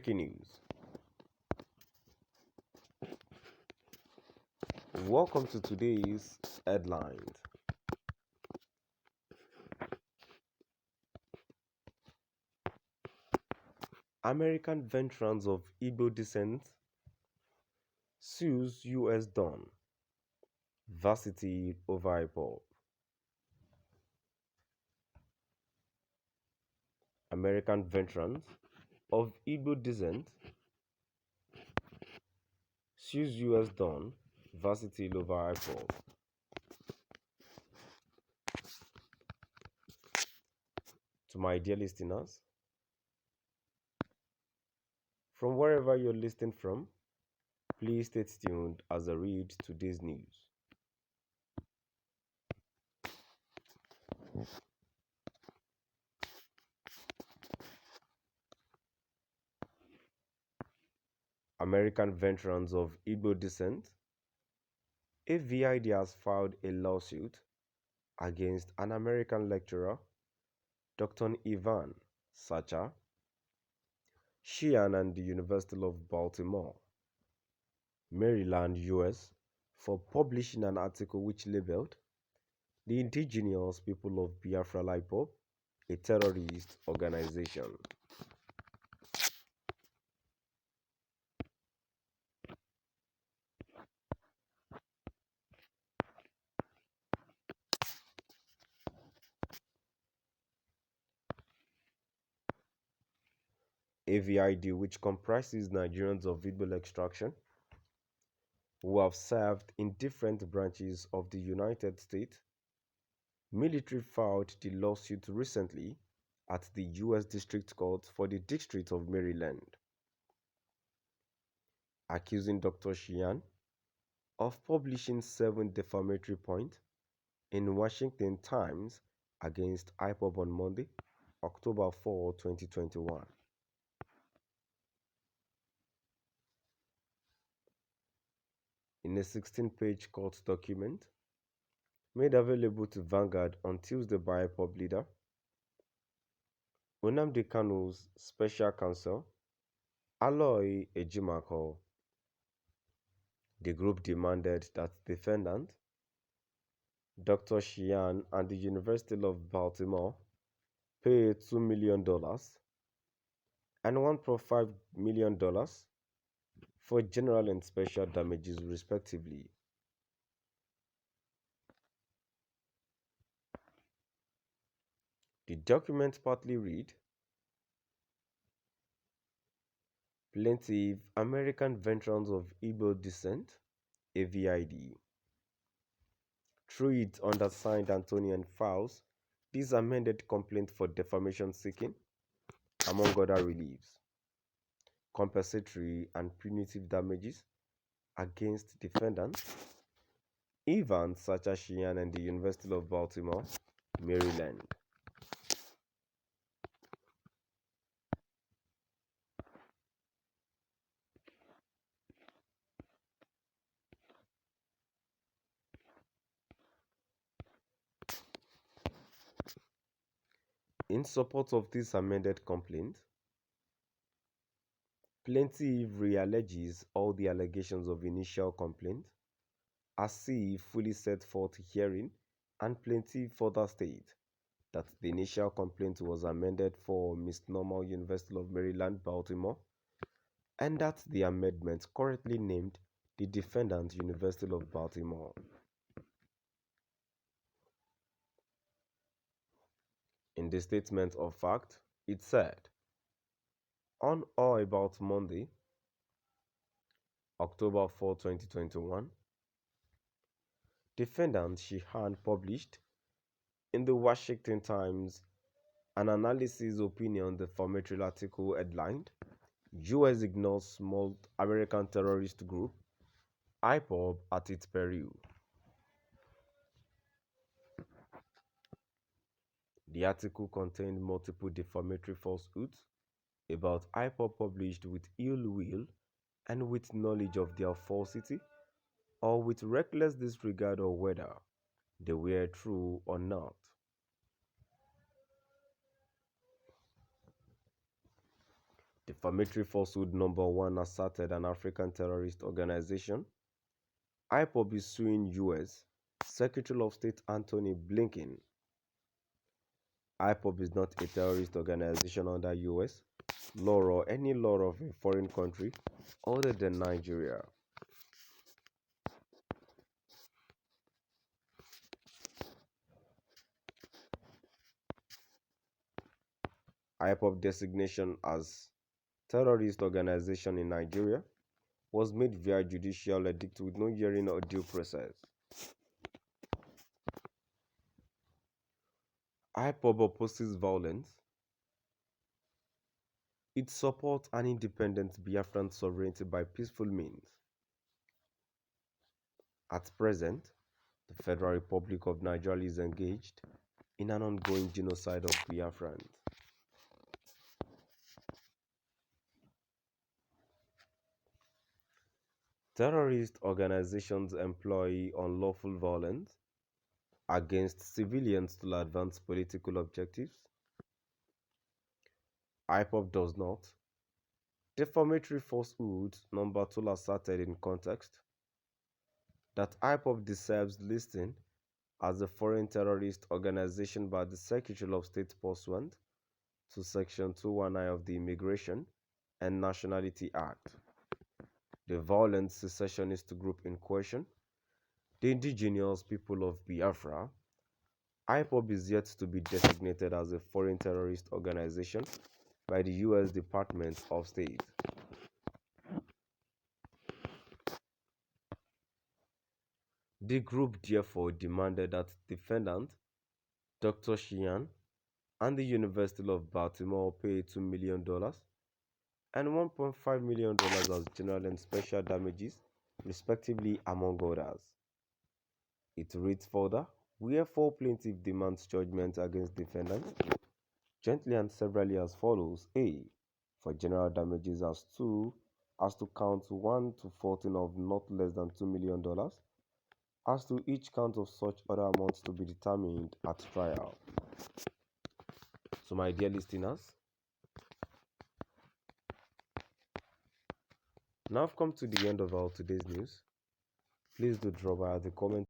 Breaking news. Welcome to today's headlines. American veterans of Igbo descent sues U.S. Don varsity over Ipob. American veterans of Igbo descent sues U.S. Don varsity over Ipob. To my dear listeners, from wherever you're listening from, please stay tuned as I read today's news. American veterans of Igbo descent, AVID has filed a lawsuit against an American lecturer, Dr. Ivan Sacha Sheehan, and the University of Baltimore, Maryland, US, for publishing an article which labeled the indigenous people of Biafra Ipob a terrorist organization. AVID, which comprises Nigerians of Igbo extraction who have served in different branches of the United States military, filed the lawsuit recently at the U.S. District Court for the District of Maryland, accusing Dr. Sheehan of publishing 7 defamatory points in Washington Times against Ipob on Monday, October 4, 2021. In a 16-page court document made available to Vanguard on Tuesday by Ipob leader Nnamdi Kanu's special counsel, Aloy Ejimakor, the group demanded that defendant Dr. Sheehan and the University of Baltimore pay $2 million and $1.5 million for general and special damages, respectively. The document partly read, Plaintiff American veterans of Igbo descent, AVID, through its undersigned Antonian, files this amended complaint for defamation seeking, among other reliefs, compensatory and punitive damages against defendants Ivan Sacha Sheehan and the University of Baltimore, Maryland. In support of this amended complaint, plaintiff realleges all the allegations of initial complaint as if fully set forth herein, and plaintiff further state that the initial complaint was amended for misnomer University of Maryland, Baltimore, and that the amendment correctly named the defendant University of Baltimore. In the statement of fact, it said, on or about Monday, October 4, 2021, defendant Sheehan published in the Washington Times an analysis opinion defamatory article headlined, U.S. ignores small American terrorist group, Ipob at its peril. The article contained multiple defamatory falsehoods about Ipob published with ill will and with knowledge of their falsity, or with reckless disregard of whether they were true or not. Defamatory falsehood number one asserted an African terrorist organization. Ipob is suing U.S. Secretary of State Antony Blinken. Ipob is not a terrorist organization under U.S. law or any law of a foreign country other than Nigeria. Ipob designation as terrorist organization in Nigeria was made via judicial edict with no hearing or due process. Ipob opposes violence. It supports an independent Biafran sovereignty by peaceful means. At present, the Federal Republic of Nigeria is engaged in an ongoing genocide of Biafrans. Terrorist organizations employ unlawful violence against civilians to advance political objectives. Ipob does not. Defamatory falsehood number two asserted in context that Ipob deserves listing as a foreign terrorist organization by the Secretary of State pursuant to Section 219 of the Immigration and Nationality Act. The violent secessionist group in question, the indigenous people of Biafra, Ipob is yet to be designated as a foreign terrorist organization by the U.S. Department of State. The group therefore demanded that defendant Dr. Sheehan and the University of Baltimore pay $2 million and $1.5 million as general and special damages, respectively, among others. It reads further, wherefore plaintiff demands judgment against defendant jointly and severally as follows: A. For general damages as to count 1 to 14 of not less than $2 million, as to each count of such other amounts to be determined at trial. So my dear listeners, now I've come to the end of our today's news. Please do drop by the comment